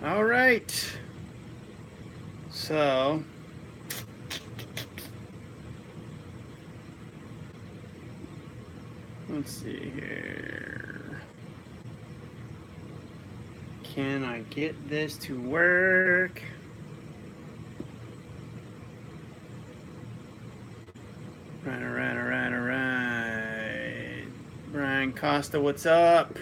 All right. So, let's see here. Can I get this to work? All right. Brian Costa, what's up?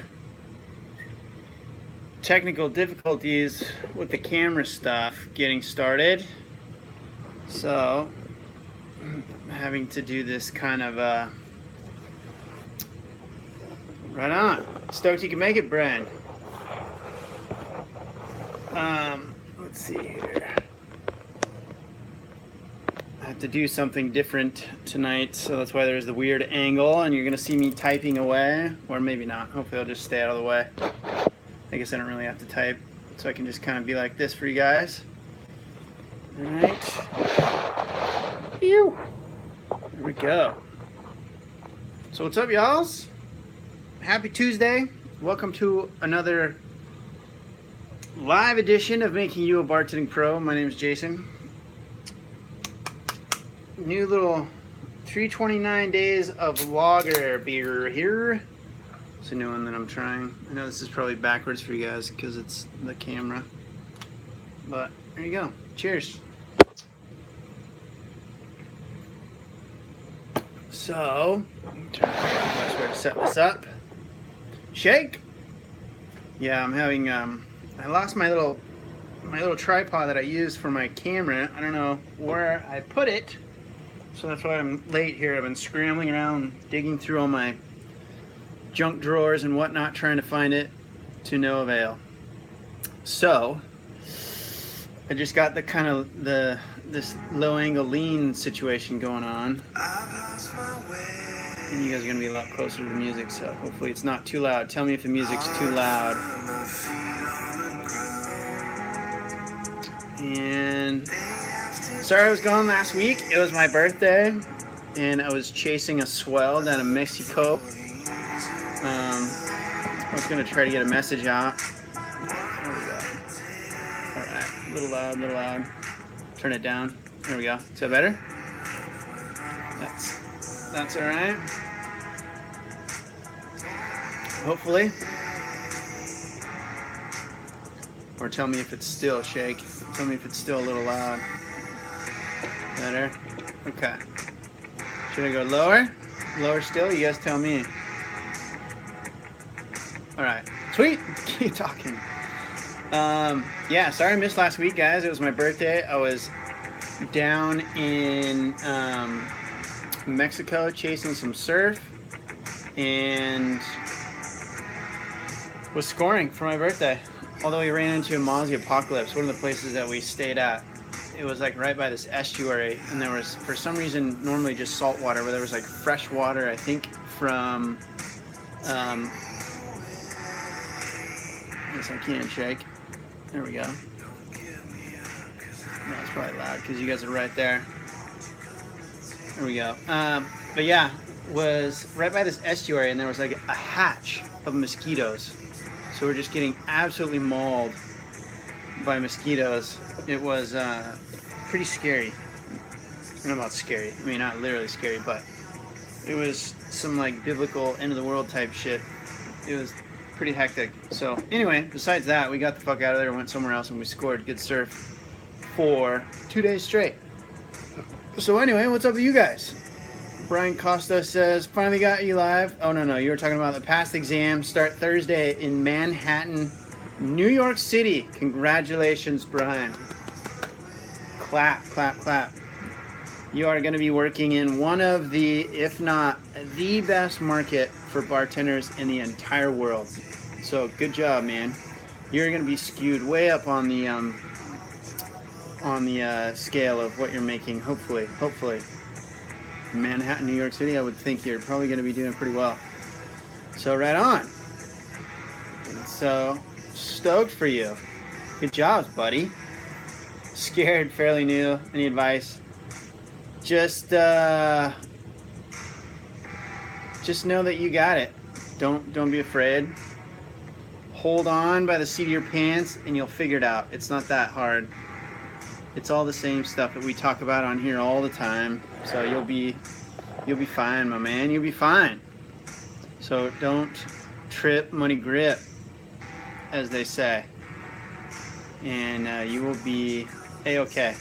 Technical difficulties with the camera stuff getting started. So, I'm having to do this kind of, right on. Stoked you can make it, Brian. Let's see here. I have to do something different tonight, so that's why there's the weird angle, and you're gonna see me typing away, or maybe not. Hopefully I'll just stay out of the way. I guess I don't really have to type, so I can just kind of be like this for you guys. All right. Ew. There we go. So what's up, y'alls? Happy Tuesday. Welcome to another live edition of Making You a Bartending Pro. My name is Jason. New little 329 days of lager beer here. It's a new one that I'm trying. I know this is probably backwards for you guys because it's the camera. But there you go. Cheers. So, I'm trying to figure out the best way to set this up. Shake. Yeah, I'm having I lost my little tripod that I use for my camera. I don't know where I put it. So that's why I'm late here. I've been scrambling around, digging through all my junk drawers and whatnot, trying to find it, to no avail. So I just got the kind of this low angle lean situation going on. And you guys are gonna be a lot closer to the music, so hopefully it's not too loud. Tell me if the music's too loud. And sorry I was gone last week. It was my birthday, and I was chasing a swell down in Mexico. I was gonna try to get a message out. There we go. All right, a little loud. Turn it down. There we go. Is that better? That's all right. Hopefully. Or tell me if it's still shake. Tell me if it's still a little loud. Better? Okay. Should I go lower? Lower still? You guys tell me. Alright. Sweet! Keep talking. Yeah, sorry I missed last week, guys. It was my birthday. I was down in Mexico chasing some surf and was scoring for my birthday. Although we ran into a Mozzie apocalypse, one of the places that we stayed at. It was like right by this estuary, and there was, for some reason, normally just salt water, but there was like fresh water, I think, from, I guess I can't shake. There we go. No, it's probably loud because you guys are right there. There we go. But yeah, was right by this estuary, and there was like a hatch of mosquitoes. So we're just getting absolutely mauled by mosquitoes. It was pretty scary. I don't know about scary. I mean, not literally scary, but it was some like biblical end of the world type shit. It was pretty hectic. So anyway, besides that, we got the fuck out of there, went somewhere else, and we scored good surf for 2 days straight. So anyway, what's up with you guys? Brian Costa says, finally got you live. Oh, no, you were talking about the past exam. Start Thursday in Manhattan, New York City. Congratulations, Brian. Clap, clap, clap. You are going to be working in one of the, if not the best market for bartenders in the entire world. So good job, man. You're going to be skewed way up on the scale of what you're making, hopefully. Manhattan, New York City, I would think you're probably going to be doing pretty well. So right on. So stoked for you. Good job, buddy. Scared, fairly new. Any advice? Just know that you got it. Don't be afraid. hold on by the seat of your pants and you'll figure it out. It's not that hard. It's all the same stuff that we talk about on here all the time. So you'll be fine, my man. You'll be fine. So don't trip, money grip, as they say. And you will be a-okay.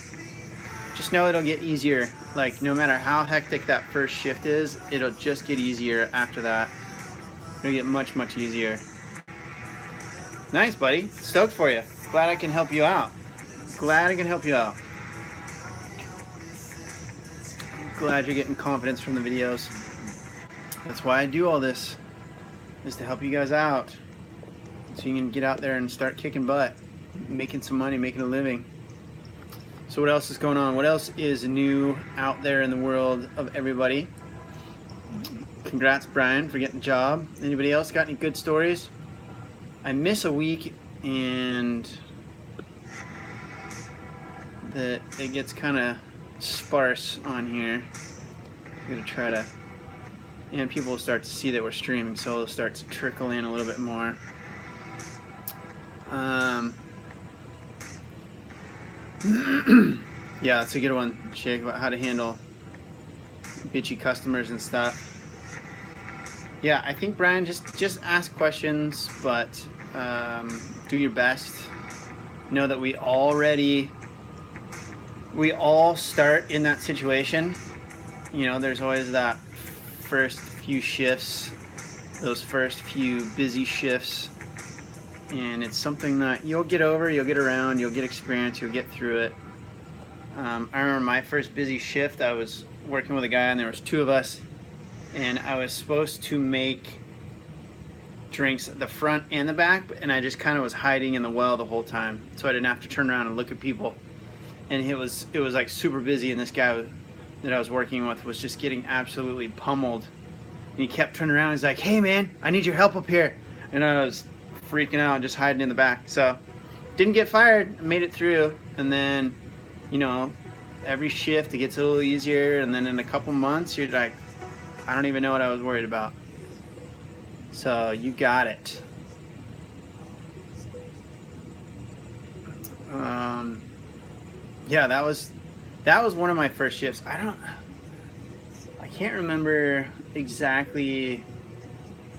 Just know it'll get easier. Like, no matter how hectic that first shift is, it'll just get easier after that. It'll get much, much easier. Nice, buddy. Stoked for you. Glad I can help you out. Glad I can help you out. Glad you're getting confidence from the videos. That's why I do all this, is to help you guys out. So you can get out there and start kicking butt, making some money, making a living. So what else is going on? What else is new out there in the world of everybody? Congrats, Brian, for getting the job. Anybody else got any good stories? I miss a week and it gets kind of sparse on here. I'm gonna try to, and people will start to see that we're streaming, so it'll start to trickle in a little bit more. Yeah, that's a good one, Jake, about how to handle bitchy customers and stuff. Yeah, I think, Brian, just ask questions, but do your best. Know that we all start in that situation. You know, there's always that first few shifts, those first few busy shifts, and it's something that you'll get over, you'll get around, you'll get experience, you'll get through it. I remember my first busy shift, I was working with a guy and there was 2 of us, and I was supposed to make drinks at the front and the back, and I just kind of was hiding in the well the whole time, so I didn't have to turn around and look at people. And it was like super busy, and this guy that I was working with was just getting absolutely pummeled. And he kept turning around, he's like, "Hey man, I need your help up here." And I was freaking out, just hiding in the back. So didn't get fired, made it through. And then, you know, every shift it gets a little easier, and then in a couple months you're like, I don't even know what I was worried about. So you got it. Yeah, that was one of my first shifts. I can't remember exactly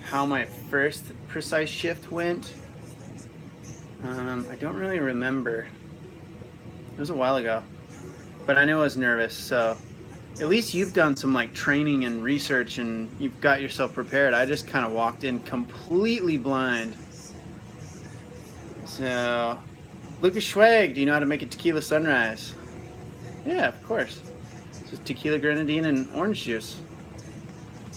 how my first precise shift went. I don't really remember. It was a while ago, but I know I was nervous. So at least you've done some like training and research, and you've got yourself prepared. I just kind of walked in completely blind. So, Lucas Schwag, do you know how to make a tequila sunrise? Yeah, of course. Just tequila, grenadine, and orange juice.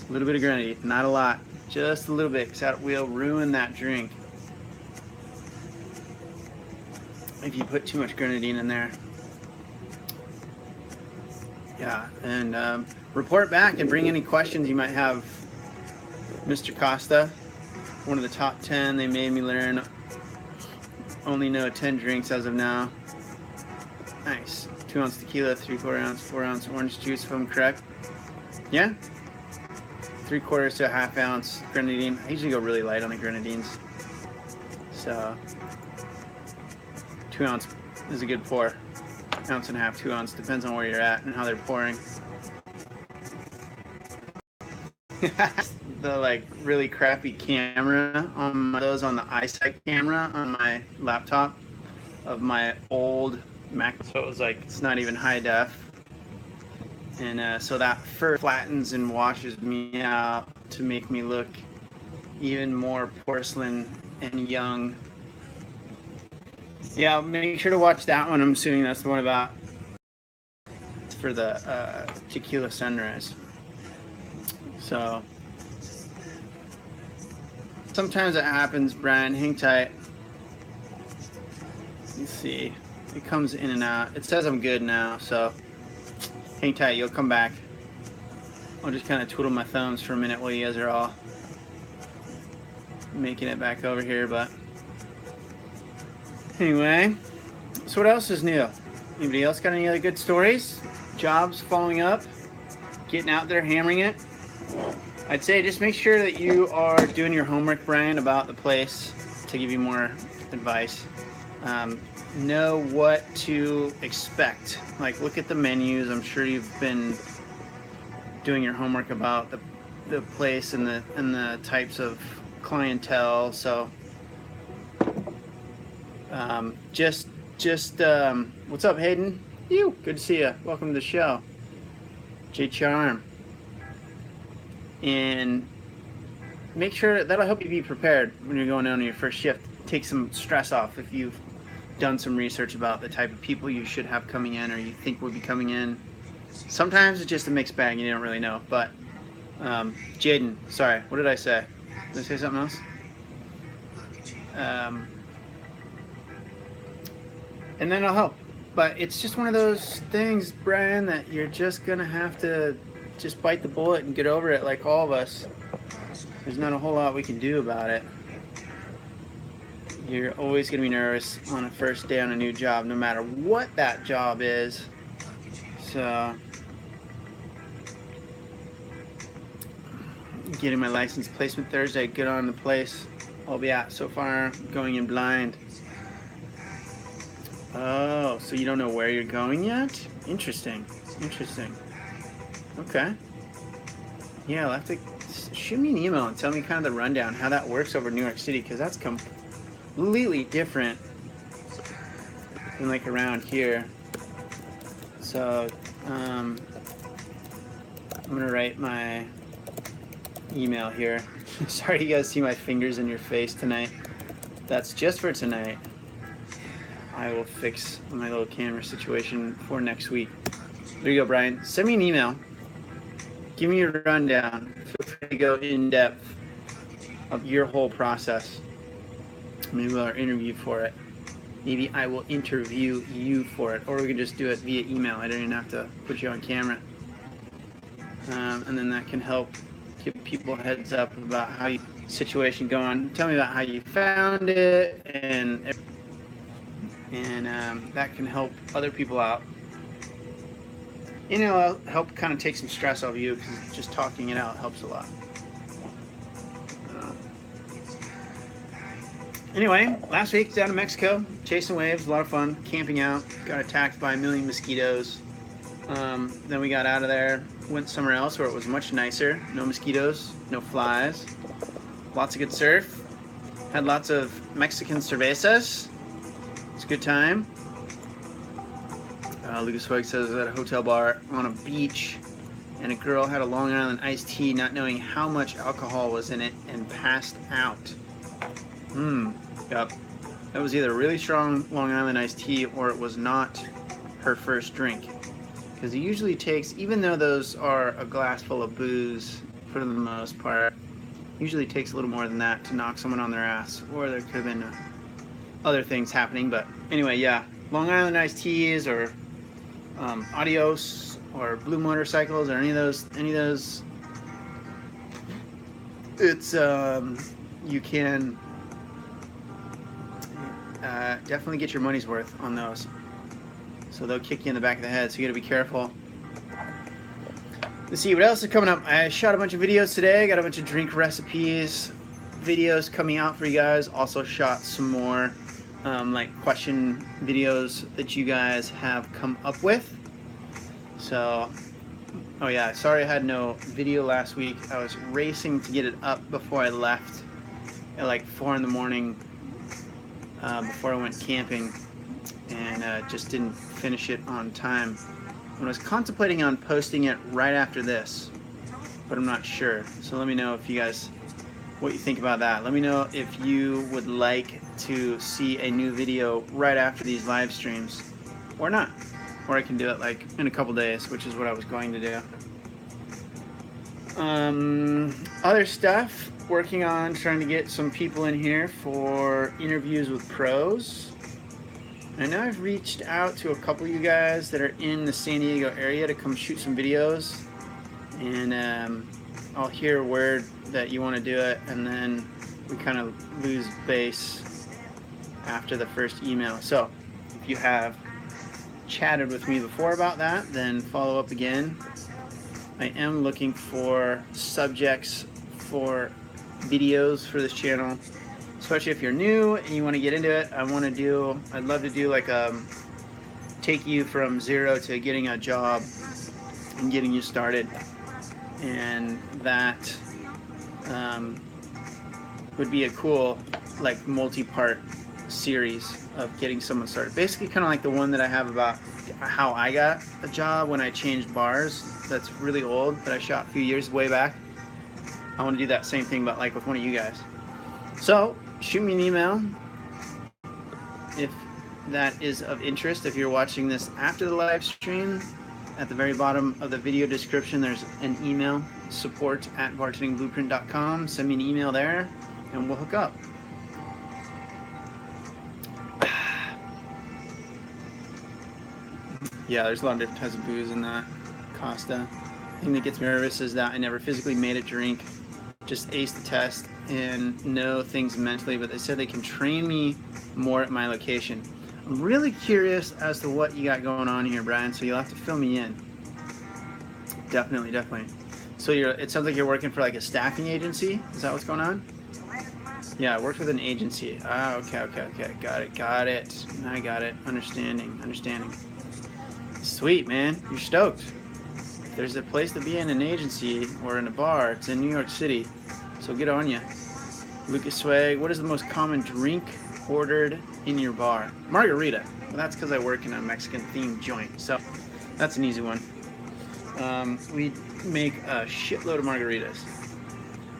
A little bit of grenadine, not a lot, just a little bit, because that will ruin that drink if you put too much grenadine in there. Yeah, and report back and bring any questions you might have. Mr. Costa, one of the top 10, they made me learn. Only know 10 drinks as of now. Nice. 2 ounce tequila, 3/4 ounce, 4 ounce orange juice, if I'm correct. Yeah? 3/4 to a 1/2 ounce grenadine. I usually go really light on the grenadines. So, 2 ounce is a good pour. 1.5 ounces, 2 ounce, depends on where you're at and how they're pouring. The like really crappy camera on those on the eyesight camera on my laptop of my old Mac, so it was like it's not even high def, and so that first flattens and washes me out to make me look even more porcelain and young. Yeah, make sure to watch that one. I'm assuming that's the one about for the tequila sunrise. So sometimes it happens, Brian. Hang tight. Let's see. It comes in and out. It says I'm good now, so hang tight. You'll come back. I'll just kind of twiddle my thumbs for a minute while you guys are all making it back over here. But anyway, so what else is new? Anybody else got any other good stories? Jobs following up? Getting out there, hammering it? I'd say just make sure that you are doing your homework, Brian, about the place. to give you more advice. Know what to expect. Like, look at the menus. I'm sure you've been doing your homework about the place and the types of clientele. So what's up, Hayden? You, good to see you. Welcome to the show. J Charm. And make sure that'll help you be prepared when you're going on your first shift. Take some stress off if you've done some research about the type of people you should have coming in or you think will be coming in. Sometimes it's just a mixed bag and you don't really know. But Jaden, sorry, what did I say? Did I say something else? And then it'll help. But it's just one of those things, Brian, that you're just gonna have to just bite the bullet and get over it, like all of us. There's not a whole lot we can do about it. You're always gonna be nervous on a first day on a new job, no matter what that job is. So, getting my license placement Thursday, good on the place I'll be at so far, going in blind. Oh, so you don't know where you're going yet? Interesting, interesting. Okay. Yeah, I'll have to shoot me an email and tell me kind of the rundown, how that works over New York City, because that's completely different than like around here. So, I'm gonna write my email here. Sorry you guys see my fingers in your face tonight. That's just for tonight. I will fix my little camera situation for next week. There you go, Brian. Send me an email. Give me a rundown. Feel free to go in depth of your whole process. Maybe we'll interview for it. Maybe I will interview you for it, or we can just do it via email. I don't even have to put you on camera. And then that can help give people a heads up about how your situation going. Tell me about how you found it, and that can help other people out. You know, help kind of take some stress off you, because just talking it out helps a lot. Anyway, last week down in Mexico, chasing waves, a lot of fun, camping out, got attacked by a million mosquitoes. Then we got out of there, went somewhere else where it was much nicer, no mosquitoes, no flies, lots of good surf, had lots of Mexican cervezas. It's a good time. Lucas Hoig says at a hotel bar on a beach, and a girl had a Long Island iced tea, not knowing how much alcohol was in it, and passed out. Yep. That was either a really strong Long Island iced tea, or it was not her first drink. Because it usually takes, even though those are a glass full of booze for the most part, usually takes a little more than that to knock someone on their ass, or there could have been other things happening. But anyway, yeah, Long Island iced teas, or Adios, or Blue Motorcycles, or any of those, it's you can definitely get your money's worth on those. So they'll kick you in the back of the head, so you gotta be careful. Let's see what else is coming up. I shot a bunch of videos today, got a bunch of drink recipes videos coming out for you guys. Also shot some more like question videos that you guys have come up with. So, oh yeah, sorry I had no video last week. I was racing to get it up before I left at like 4 in the morning before I went camping, and just didn't finish it on time. I was contemplating on posting it right after this, but I'm not sure. So let me know if you guys, what you think about that. Let me know if you would like to see a new video right after these live streams, or not. Or I can do it like in a couple days, which is what I was going to do. Other stuff, working on trying to get some people in here for interviews with pros. I know I've reached out to a couple of you guys that are in the San Diego area to come shoot some videos, and I'll hear word that you want to do it, and then we kind of lose base after the first email. So if you have chatted with me before about that, then follow up again. I am looking for subjects for videos for this channel, especially if you're new and you want to get into it. I'd love to do like take you from zero to getting a job and getting you started, and that would be a cool like multi-part series of getting someone started. Basically kind of like the one that I have about how I got a job when I changed bars. That's really old, but I shot a few years way back. I want to do that same thing, but like with one of you guys. So shoot me an email if that is of interest. If you're watching this after the live stream, at the very bottom of the video description there's an email, support@bartendingblueprint.com. Send me an email there and we'll hook up. Yeah, there's a lot of different types of booze in that Costa. The thing that gets me nervous is that I never physically made a drink, just aced the test and know things mentally, but they said they can train me more at my location. I'm really curious as to what you got going on here, Brian, so you'll have to fill me in. Definitely. So it sounds like you're working for like a staffing agency? Is that what's going on? Yeah, I worked with an agency. Ah, okay. Got it. I got it. Understanding. Sweet, man. You're stoked. If there's a place to be in an agency or in a bar, it's in New York City. So get on ya. Lucas Swag, what is the most common drink ordered in your bar? Margarita. Well, that's because I work in a Mexican themed joint, so that's an easy one. We make a shitload of margaritas,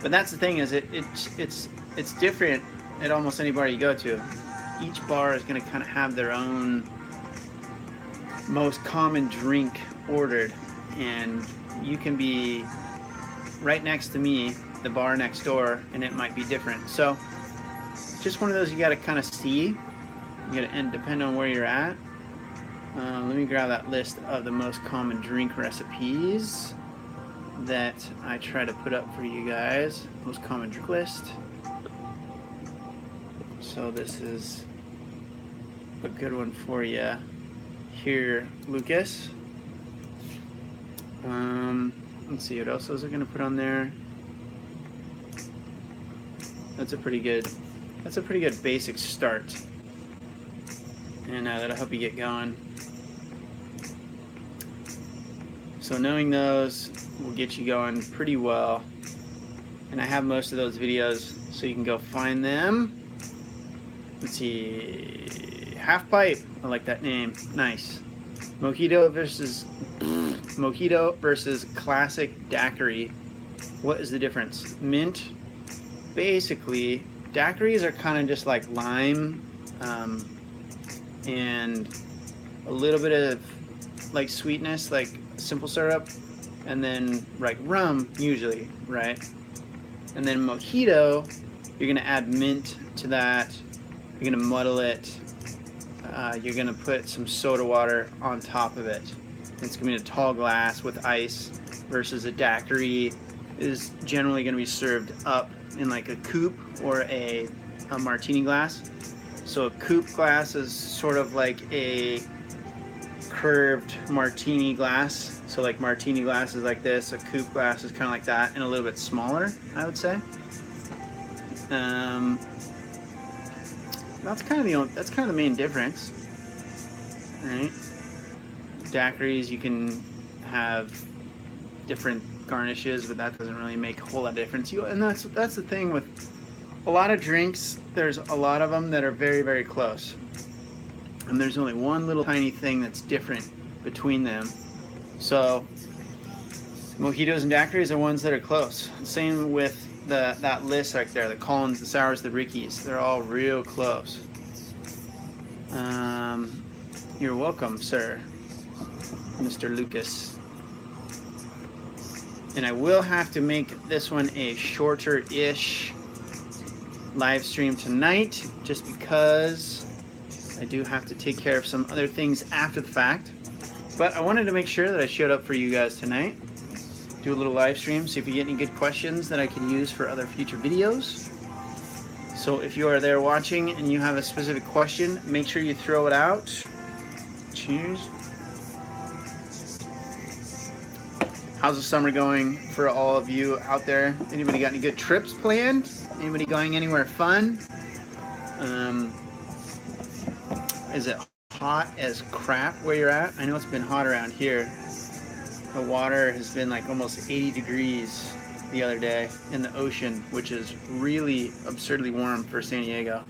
but that's the thing, is it's different at almost any bar you go to. Each bar is going to kind of have their own most common drink ordered, and you can be right next to me, the bar next door, and it might be different. So just one of those you got to kind of see. You got to, and depend on where you're at. Let me grab that list of the most common drink recipes that I try to put up for you guys. Most common drink list. So this is a good one for you here, Lucas. Let's see, what else was I gonna put on there? That's a pretty good basic start, and that'll help you get going. So knowing those will get you going pretty well, and I have most of those videos, so you can go find them. Let's see, Half Pipe, I like that name, nice. Mojito versus classic daiquiri. What is the difference? Mint. Basically, daiquiris are kind of just like lime and a little bit of like sweetness, like simple syrup, and then like rum usually, right? And then mojito, you're gonna add mint to that. You're gonna muddle it. You're gonna put some soda water on top of it. It's gonna be a tall glass with ice, versus a daiquiri is generally gonna be served up in like a coupe or a martini glass. So a coupe glass is sort of like a curved martini glass. So like martini glass is like this, a coupe glass is kind of like that, and a little bit smaller, I would say. That's kind of the main difference, right? Daiquiris, you can have different garnishes, but that doesn't really make a whole lot of difference. And that's the thing with a lot of drinks. There's a lot of them that are very, very close, and there's only one little tiny thing that's different between them. So mojitos and daiquiris are ones that are close. Same with that list right there, the Collins, the Sours, the Rickies. They're all real close. You're welcome, sir, Mr. Lucas. And I will have to make this one a shorter-ish live stream tonight, just because I do have to take care of some other things after the fact. But I wanted to make sure that I showed up for you guys tonight. Do a little live stream, see if you get any good questions that I can use for other future videos. So if you are there watching and you have a specific question, make sure you throw it out. Cheers. How's the summer going for all of you out there? Anybody got any good trips planned? Anybody going anywhere fun? Is it hot as crap where you're at? I know it's been hot around here. The water has been like almost 80 degrees the other day in the ocean, which is really absurdly warm for San Diego.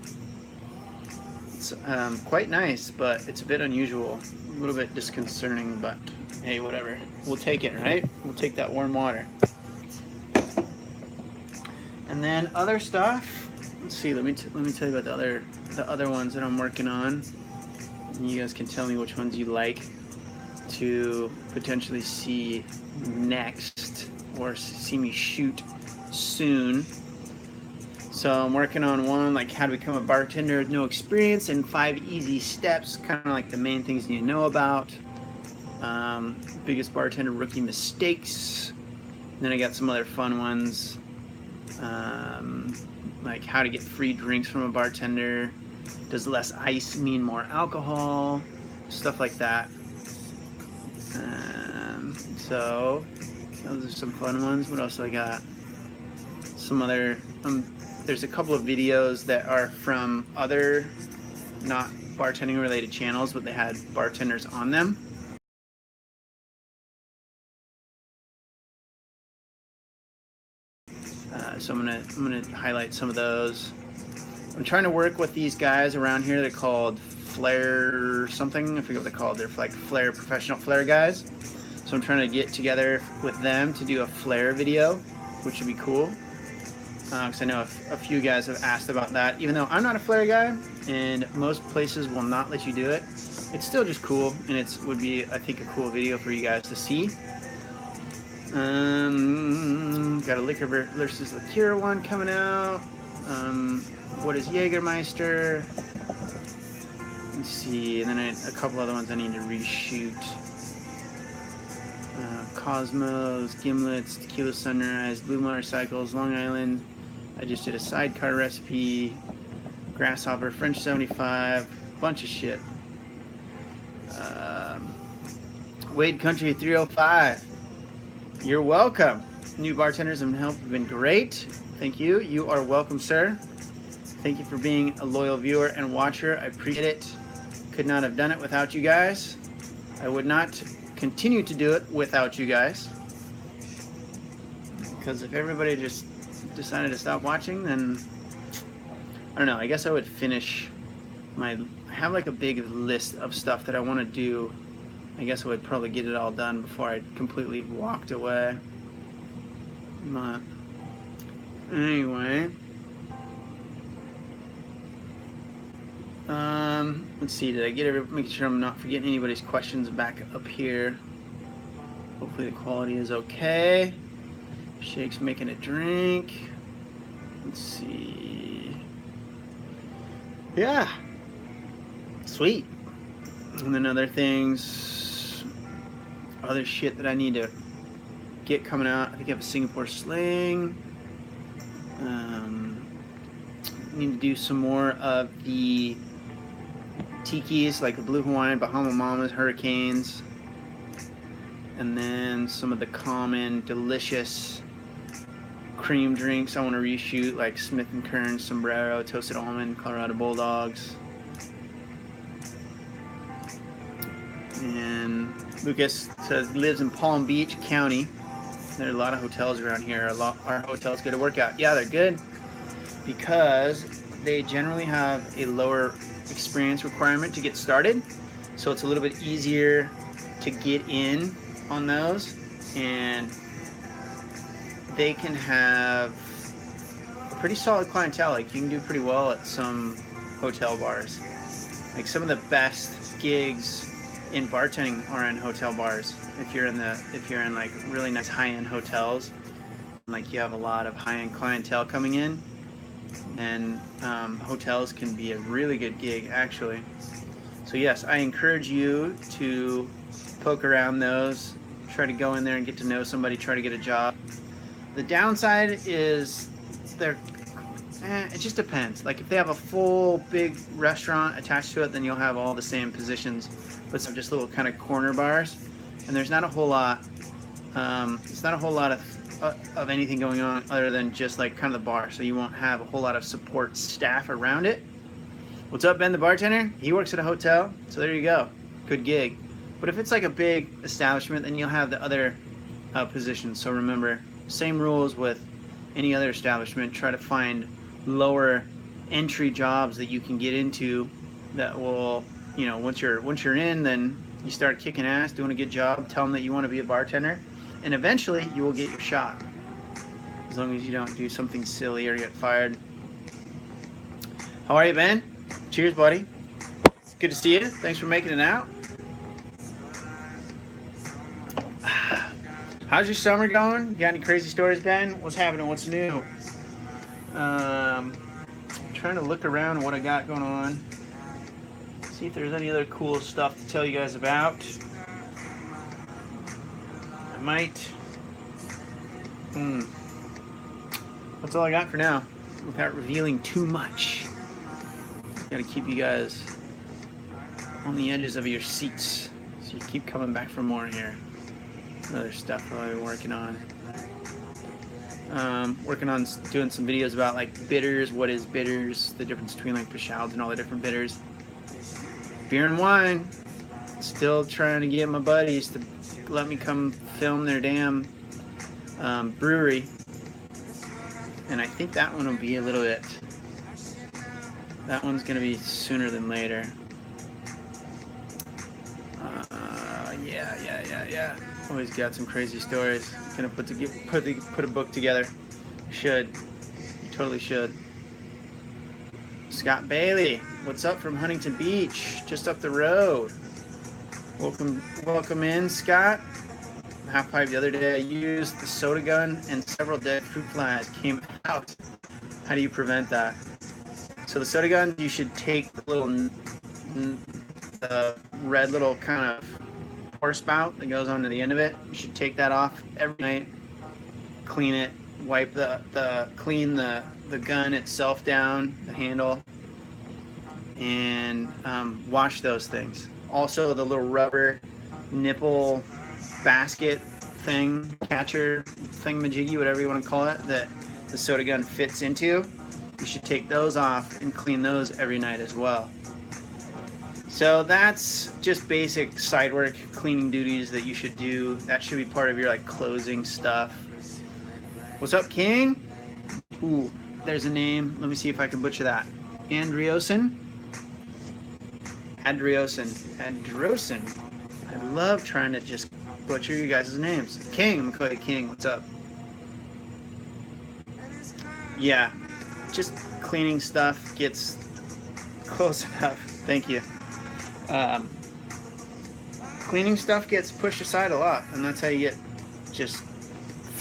It's quite nice, but it's a bit unusual, a little bit disconcerting, but hey, whatever. We'll take it, right? We'll take that warm water. And then other stuff. Let's see. Let me tell you about the other ones that I'm working on. And you guys can tell me which ones you like to potentially see next or see me shoot soon. So I'm working on one like how to become a bartender with no experience and 5 easy steps, kind of like the main things you know about. Biggest bartender rookie mistakes. And then I got some other fun ones, like how to get free drinks from a bartender. Does less ice mean more alcohol? Stuff like that. So those are some fun ones. What else do I got? Some other, there's a couple of videos that are from other not bartending related channels, but they had bartenders on them. So I'm gonna highlight some of those. I'm trying to work with these guys around here. They're called Flare something. I forget what they're called. They're like Flare professional Flare guys. So I'm trying to get together with them to do a Flare video, which would be cool. Because I know a few guys have asked about that. Even though I'm not a Flare guy, and most places will not let you do it, it's still just cool, and it would be, I think, a cool video for you guys to see. Got a liquor versus liqueur one coming out. What is Jägermeister? Let's see, and then a couple other ones I need to reshoot. Cosmos, Gimlets, Tequila Sunrise, Blue Motorcycles, Long Island. I just did a sidecar recipe. Grasshopper, French 75, bunch of shit. Wade Country 305. You're welcome. New bartenders and help have been great. Thank you. You are welcome, sir. Thank you for being a loyal viewer and watcher. I appreciate it. Could not have done it without you guys. I would not continue to do it without you guys. Because if everybody just decided to stop watching, then I don't know. I guess I would finish I have like a big list of stuff that I want to do. I guess I would probably get it all done before I completely walked away. But anyway, let's see. Did I get make sure I'm not forgetting anybody's questions back up here? Hopefully the quality is okay. Shake's making a drink. Let's see. Yeah. Sweet. And then other things, other shit that I need to get coming out. I think I have a Singapore sling. Need to do some more of the tikis, like the Blue Hawaiian, Bahama Mamas, Hurricanes. And then some of the common, delicious cream drinks I want to reshoot, like Smith & Kern, Sombrero, Toasted Almond, Colorado Bulldogs. And Lucas says he lives in Palm Beach County. There are a lot of hotels around here. Our hotels get a workout. Yeah, they're good because they generally have a lower experience requirement to get started. So it's a little bit easier to get in on those. And they can have a pretty solid clientele. Like you can do pretty well at some hotel bars. Like some of the best gigs in bartending are in hotel bars. If you're in like really nice high-end hotels, like you have a lot of high-end clientele coming in, and hotels can be a really good gig actually. So yes, I encourage you to poke around those, try to go in there and get to know somebody, try to get a job. The downside is it just depends. Like if they have a full big restaurant attached to it, then you'll have all the same positions, but some just little kind of corner bars, and there's not a whole lot. It's not a whole lot of anything going on other than just like kind of the bar. So you won't have a whole lot of support staff around it. What's up, Ben the bartender? He works at a hotel, so there you go. Good gig. But if it's like a big establishment, then you'll have the other positions. So remember, same rules with any other establishment. Try to find lower entry jobs that you can get into that will, you know, once you're in, then you start kicking ass, doing a good job. Tell them that you want to be a bartender, and eventually you will get your shot. As long as you don't do something silly or get fired. How are you, Ben? Cheers, buddy. Good to see you. Thanks for making it out. How's your summer going? Got any crazy stories, Ben? What's happening? What's new? Trying to look around what I got going on. See if there's any other cool stuff to tell you guys about. I might. That's all I got for now, without revealing too much. Gotta keep you guys on the edges of your seats, so you keep coming back for more here. Other stuff that I've been working on. Doing some videos about like bitters, what is bitters, the difference between like Pashals and all the different bitters. Beer and wine. Still trying to get my buddies to let me come film their damn brewery. And I think that one will be a little bit. That one's gonna be sooner than later. Yeah. Always got some crazy stories. Gonna put a book together. Should. You totally should. Scott Bailey, what's up from Huntington Beach? Just up the road. Welcome in, Scott. Half pipe the other day. I used the soda gun and several dead fruit flies came out. How do you prevent that? So the soda gun, you should take the little red little kind of pour spout that goes onto the end of it. You should take that off every night. Clean it. Wipe clean the gun itself down, the handle, and wash those things. Also, the little rubber nipple basket thing, catcher thingamajiggy, whatever you want to call it, that the soda gun fits into. You should take those off and clean those every night as well. So that's just basic side work, cleaning duties that you should do. That should be part of your like closing stuff. What's up, King? Ooh, there's a name. Let me see if I can butcher that. Andriosen. I love trying to just butcher you guys' names. King, I'm gonna call you King. What's up? Yeah, just cleaning stuff gets close enough. Thank you. Cleaning stuff gets pushed aside a lot, and that's how you get just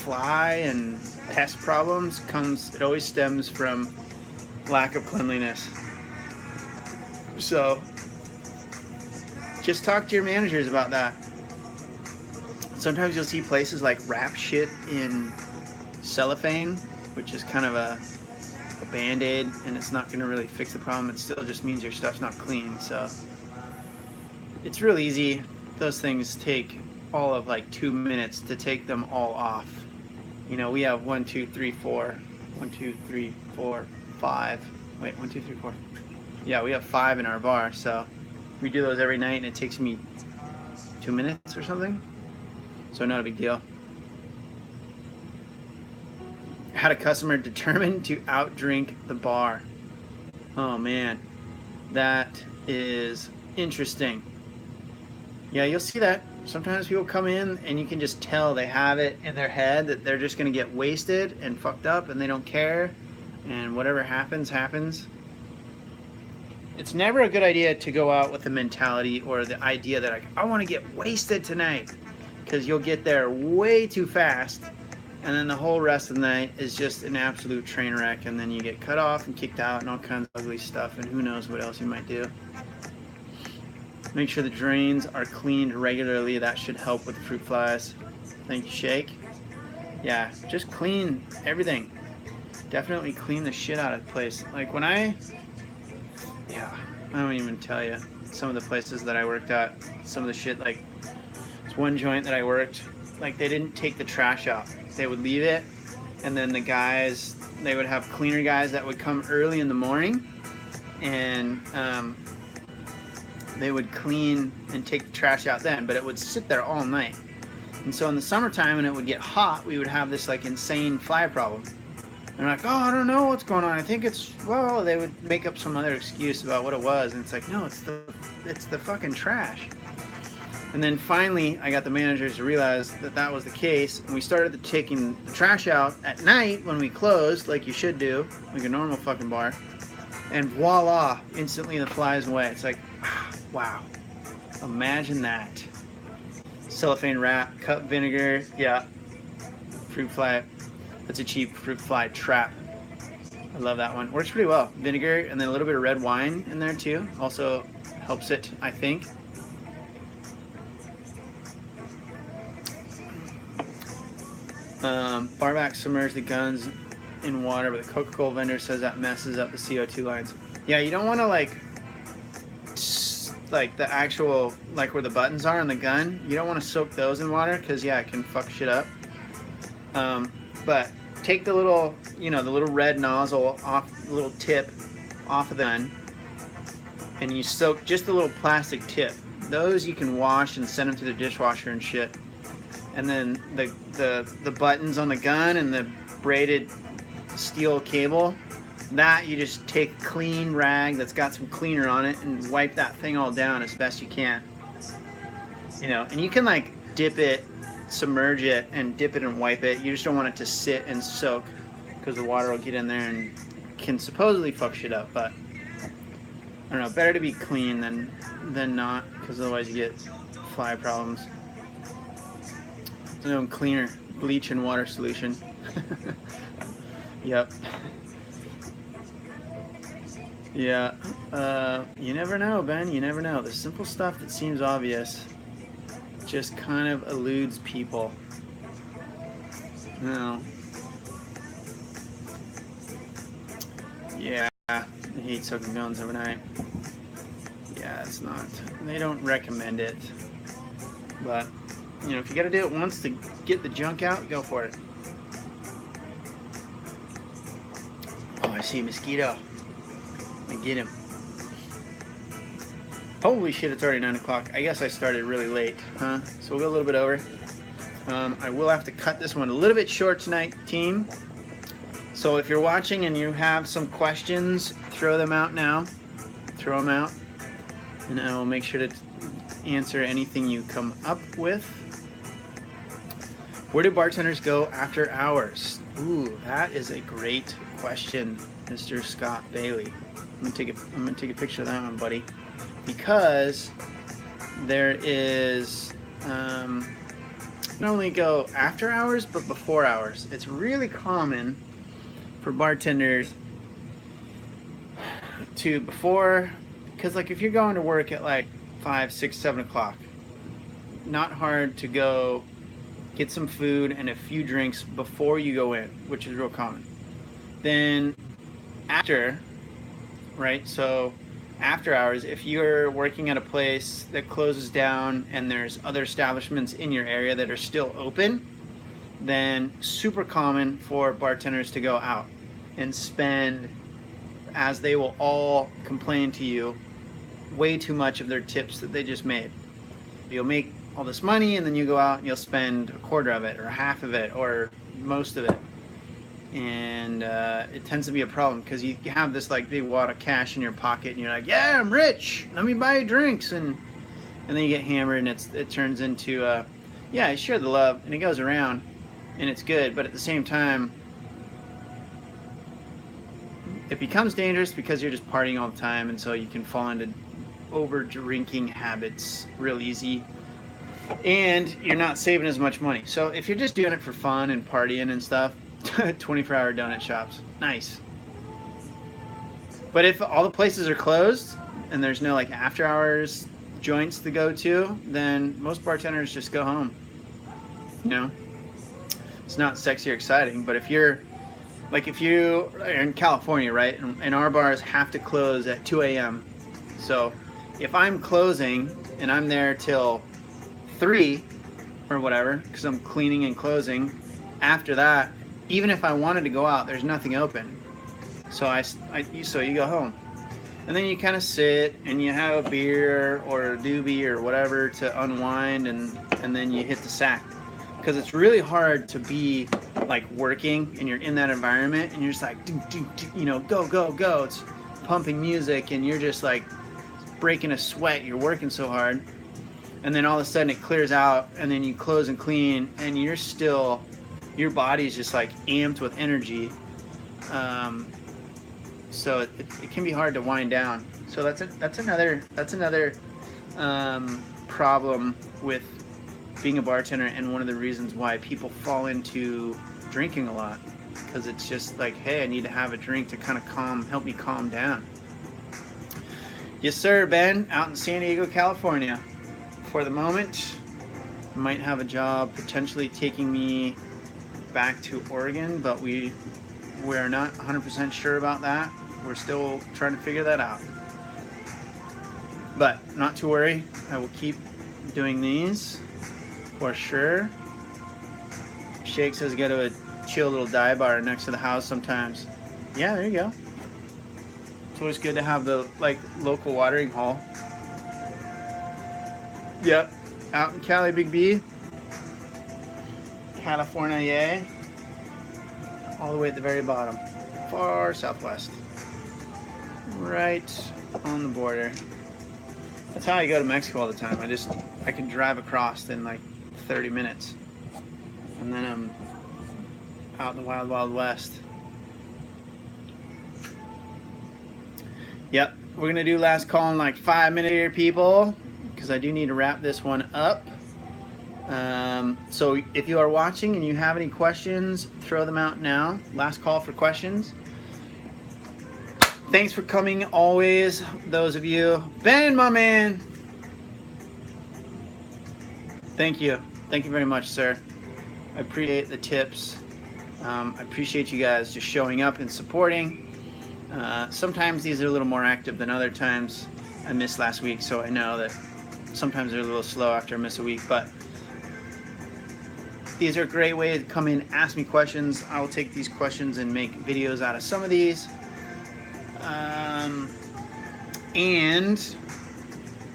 fly and pest problems. It always stems from lack of cleanliness. So just talk to your managers about that. Sometimes you'll see places like wrap shit in cellophane, which is kind of a band-aid, and it's not going to really fix the problem. It still just means your stuff's not clean. So it's real easy. Those things take all of like 2 minutes to take them all off. You know, we have 1, 2, 3, 4. 1, 2, 3, 4, 5. Wait, 1, 2, 3, 4. Yeah, we have 5 in our bar, so we do those every night, and it takes me 2 minutes or something. So not a big deal. Had a customer determined to outdrink the bar. Oh man, that is interesting. Yeah, you'll see that. Sometimes people come in and you can just tell they have it in their head that they're just going to get wasted and fucked up and they don't care, and whatever happens, happens. It's never a good idea to go out with the mentality or the idea that like, I want to get wasted tonight, because you'll get there way too fast, and then the whole rest of the night is just an absolute train wreck, and then you get cut off and kicked out and all kinds of ugly stuff, and who knows what else you might do. Make sure the drains are cleaned regularly. That should help with the fruit flies. Thank you, Shake. Yeah, just clean everything. Definitely clean the shit out of the place. Like when I don't even tell you some of the places that I worked at. Some of the shit, like it's one joint that I worked, like they didn't take the trash out. They would leave it, and then the guys, they would have cleaner guys that would come early in the morning, and they would clean and take the trash out then, but it would sit there all night. And so in the summertime, when it would get hot, we would have this like insane fly problem. And they're like, oh, I don't know what's going on. I think it's, well, they would make up some other excuse about what it was. And it's like, no, it's the fucking trash. And then finally, I got the managers to realize that that was the case. And we started taking the trash out at night when we closed, like you should do, like a normal fucking bar. And voila, instantly the flies away. It's like, wow, imagine that. Cellophane wrap, cup vinegar, yeah, fruit fly. That's a cheap fruit fly trap. I love that one. Works pretty well. Vinegar and then a little bit of red wine in there too. Also helps it, I think. Barback submerge the guns in water, but the Coca-Cola vendor says that messes up the CO2 lines. Yeah, you don't want to like the actual, like where the buttons are on the gun, you don't want to soak those in water because yeah, it can fuck shit up. But take the little, the little red nozzle off, the little tip off of the gun, and you soak just the little plastic tip. Those you can wash and send them to the dishwasher and shit. And then the buttons on the gun and the braided steel cable, that you just take a clean rag that's got some cleaner on it and wipe that thing all down as best you can. And you can like dip it, submerge it, and dip it and wipe it. You just don't want it to sit and soak because the water will get in there and can supposedly fuck shit up. But I don't know, better to be clean than not, because otherwise you get fly problems. No cleaner, bleach and water solution. Yep. Yeah. You never know, Ben. You never know. The simple stuff that seems obvious just kind of eludes people. No. Yeah. I hate soaking guns overnight. Yeah, it's not. They don't recommend it. But if you gotta do it once to get the junk out, go for it. Oh, I see a mosquito. I get him. Holy shit, it's already 9 o'clock. I guess I started really late, huh? So we'll go a little bit over. I will have to cut this one a little bit short tonight, team. So if you're watching and you have some questions, throw them out now. Throw them out. And I will make sure to answer anything you come up with. Where do bartenders go after hours? Ooh, that is a great question, Mr. Scott Bailey. I'm gonna take a picture of that one, buddy, because there is not only go after hours but before hours. It's really common for bartenders to because like if you're going to work at like 5, 6, 7 o'clock, not hard to go get some food and a few drinks before you go in, which is real common. Then after, right? So after hours, if you're working at a place that closes down and there's other establishments in your area that are still open, then super common for bartenders to go out and spend, as they will all complain to you, way too much of their tips that they just made. You'll make all this money and then you go out and you'll spend a quarter of it or half of it or most of it, and it tends to be a problem because you have this like big wad of cash in your pocket and you're like, yeah, I'm rich, let me buy you drinks, and then you get hammered and it turns into yeah, I share the love and it goes around and it's good, but at the same time it becomes dangerous because you're just partying all the time, and so you can fall into over drinking habits real easy. And you're not saving as much money. So if you're just doing it for fun and partying and stuff, 24-hour donut shops, nice. But if all the places are closed and there's no like after hours joints to go to, then most bartenders just go home. It's not sexy or exciting, but if you're in California, right, and our bars have to close at 2 a.m. So if I'm closing and I'm there till 3 or whatever, because I'm cleaning and closing, after that, even if I wanted to go out, there's nothing open. So so you go home. And then you kind of sit and you have a beer or a doobie or whatever to unwind, and then you hit the sack. Because it's really hard to be like working and you're in that environment and you're just like, you know, go, go, go. It's pumping music and you're just like breaking a sweat. You're working so hard. And then all of a sudden it clears out and then you close and clean and you're still, your body's just like amped with energy. So it can be hard to wind down. So that's another problem with being a bartender, and one of the reasons why people fall into drinking a lot, because it's just like, hey, I need to have a drink to kind of help me calm down. Yes, sir, Ben, out in San Diego, California. For the moment, might have a job potentially taking me back to Oregon, but we're not 100% sure about that. We're still trying to figure that out. But not to worry, I will keep doing these for sure. Shake says go to a chill little dive bar next to the house sometimes. Yeah, there you go. It's always good to have the like local watering hole. Yep, out in Cali, Big B. California, yay. All the way at the very bottom. Far southwest. Right on the border. That's how I go to Mexico all the time. I can drive across in like 30 minutes. And then I'm out in the wild, wild west. Yep, we're going to do last call in like 5 minutes here, people, because I do need to wrap this one up. So if you are watching and you have any questions, throw them out now. Last call for questions. Thanks for coming always, those of you. Ben, my man. Thank you. Thank you very much, sir. I appreciate the tips. I appreciate you guys just showing up and supporting. Sometimes these are a little more active than other times. I missed last week, so I know that sometimes they're a little slow after I miss a week, but these are a great way to come in, ask me questions. I will take these questions and make videos out of some of these. And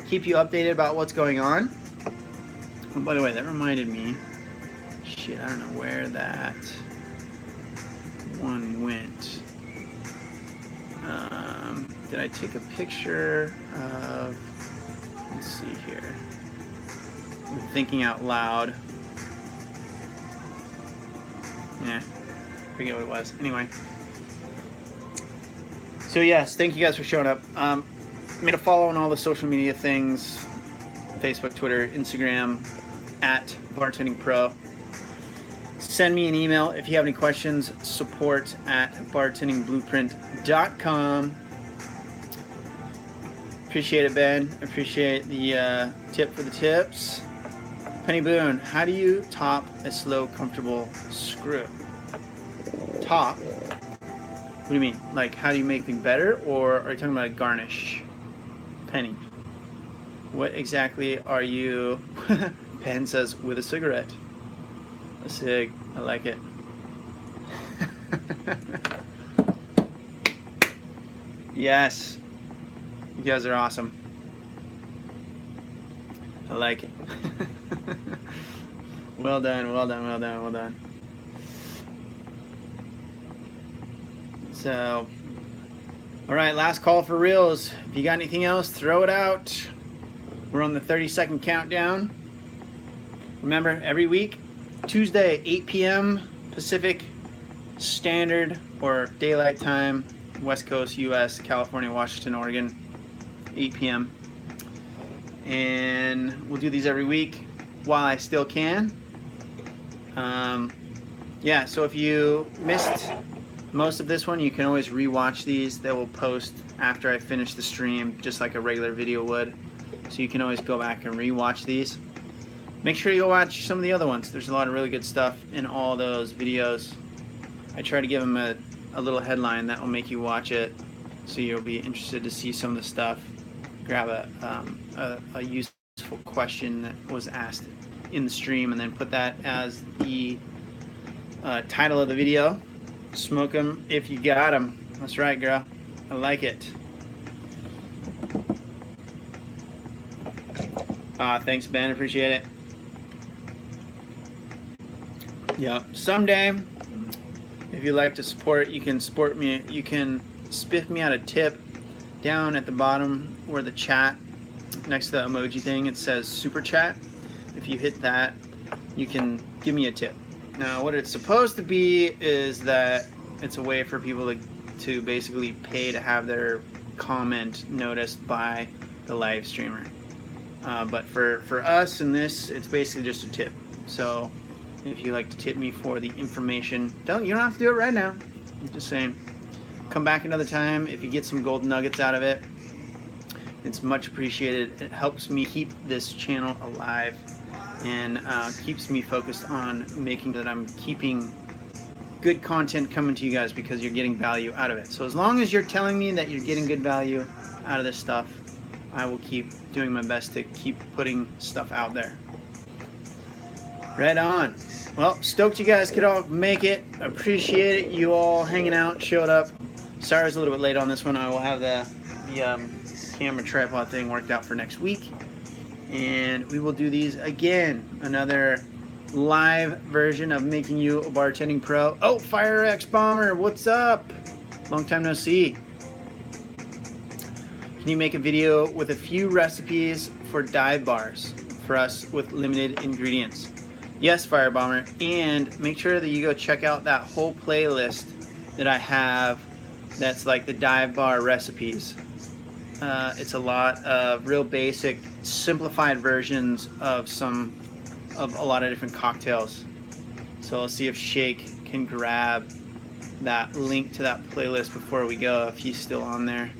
keep you updated about what's going on. Oh, by the way, that reminded me. Shit, I don't know where that one went. Did I take a picture of, let's see here. I'm thinking out loud. Yeah, forget what it was. Anyway. So yes, thank you guys for showing up. Made a follow on all the social media things, Facebook, Twitter, Instagram, at BartendingPro. Send me an email if you have any questions, support at bartendingblueprint.com. Appreciate it, Ben. Appreciate the tip for the tips. Penny Boone, how do you top a slow, comfortable screw? Top? What do you mean? Like, how do you make things better? Or are you talking about a garnish? Penny, what exactly are you? Pen says, with a cigarette. A cig. I like it. Yes. You guys are awesome. I like it. Well done, well done, well done, well done. So, all right, last call for reels. If you got anything else, throw it out. We're on the 30-second countdown. Remember, every week, Tuesday, 8 p.m. Pacific Standard or Daylight Time, West Coast, U.S., California, Washington, Oregon, 8 p.m. And we'll do these every week while I still can. Yeah, so if you missed most of this one, you can always rewatch these. They will post after I finish the stream, just like a regular video would. So you can always go back and rewatch these. Make sure you go watch some of the other ones. There's a lot of really good stuff in all those videos. I try to give them a little headline that will make you watch it, so you'll be interested to see some of the stuff. Grab a useful question that was asked in the stream, and then put that as the title of the video. Smoke them if you got them. That's right, girl. I like it. Thanks, Ben. Appreciate it. Yeah. Someday, if you'd like to support, you can support me. You can spiff me out a tip down at the bottom where the chat, next to the emoji thing, it says super chat. If you hit that, you can give me a tip. Now, what it's supposed to be is that it's a way for people to basically pay to have their comment noticed by the live streamer. But for us in this, it's basically just a tip. So if you like to tip me for the information, you don't have to do it right now. I'm just saying, come back another time. If you get some gold nuggets out of it, it's much appreciated. It helps me keep this channel alive and keeps me focused on making that I'm keeping good content coming to you guys because you're getting value out of it. So as long as you're telling me that you're getting good value out of this stuff, I will keep doing my best to keep putting stuff out there. Right on. Well, stoked you guys could all make it. Appreciate it. You all hanging out, showed up. Sorry I was a little bit late on this one. I will have the camera tripod thing worked out for next week. And we will do these again. Another live version of making you a bartending pro. Oh, FireX Bomber, what's up? Long time no see. Can you make a video with a few recipes for dive bars for us with limited ingredients? Yes, Fire Bomber, and make sure that you go check out that whole playlist that I have that's like the dive bar recipes. It's a lot of real basic, simplified versions of a lot of different cocktails. So I'll see if Shake can grab that link to that playlist before we go, if he's still on there.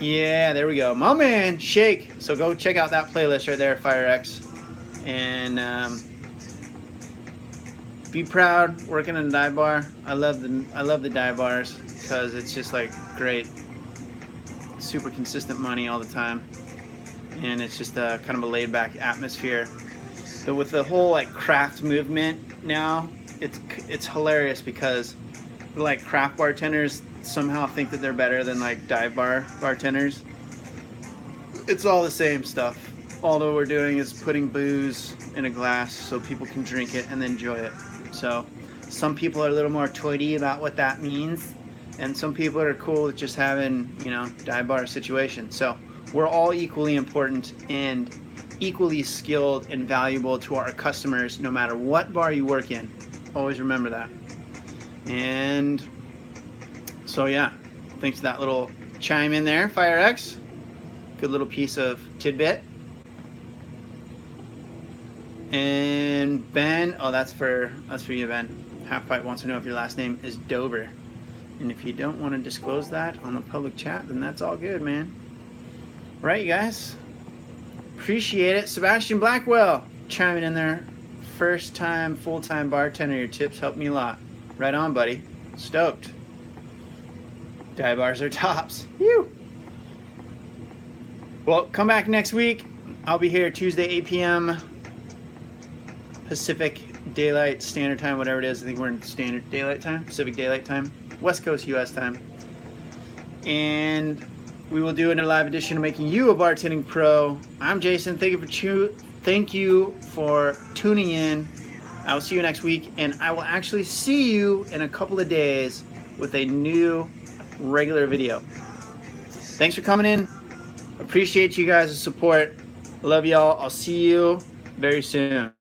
Yeah, there we go. My man, Shake. So go check out that playlist right there, FireX. And be proud working in a dive bar. I love the dive bars because it's just like great, super consistent money all the time, and it's just a kind of a laid-back atmosphere. But with the whole like craft movement now, it's hilarious because like craft bartenders somehow think that they're better than like dive bar bartenders. It's all the same stuff. All that we're doing is putting booze in a glass so people can drink it and then enjoy it. So some people are a little more toity about what that means, and some people are cool with just having, dive bar situations. So we're all equally important and equally skilled and valuable to our customers, no matter what bar you work in. Always remember that. And so yeah, thanks for that little chime in there, FireX. Good little piece of tidbit. And Ben, oh, that's for you, Ben. Half-Pipe wants to know if your last name is Dover. And if you don't want to disclose that on the public chat, then that's all good, man. Right, you guys? Appreciate it. Sebastian Blackwell chiming in there. First time, full-time bartender. Your tips helped me a lot. Right on, buddy. Stoked. Dive bars are tops. Phew. Well, come back next week. I'll be here Tuesday, 8 p.m. Pacific Daylight Standard Time, whatever it is. I think we're in Standard Daylight Time, Pacific Daylight Time, West Coast U.S. time. And we will do another live edition of Making You a Bartending Pro. I'm Jason. Thank you for tuning in. I will see you next week, and I will actually see you in a couple of days with a new regular video. Thanks for coming in. Appreciate you guys' support. Love y'all. I'll see you very soon.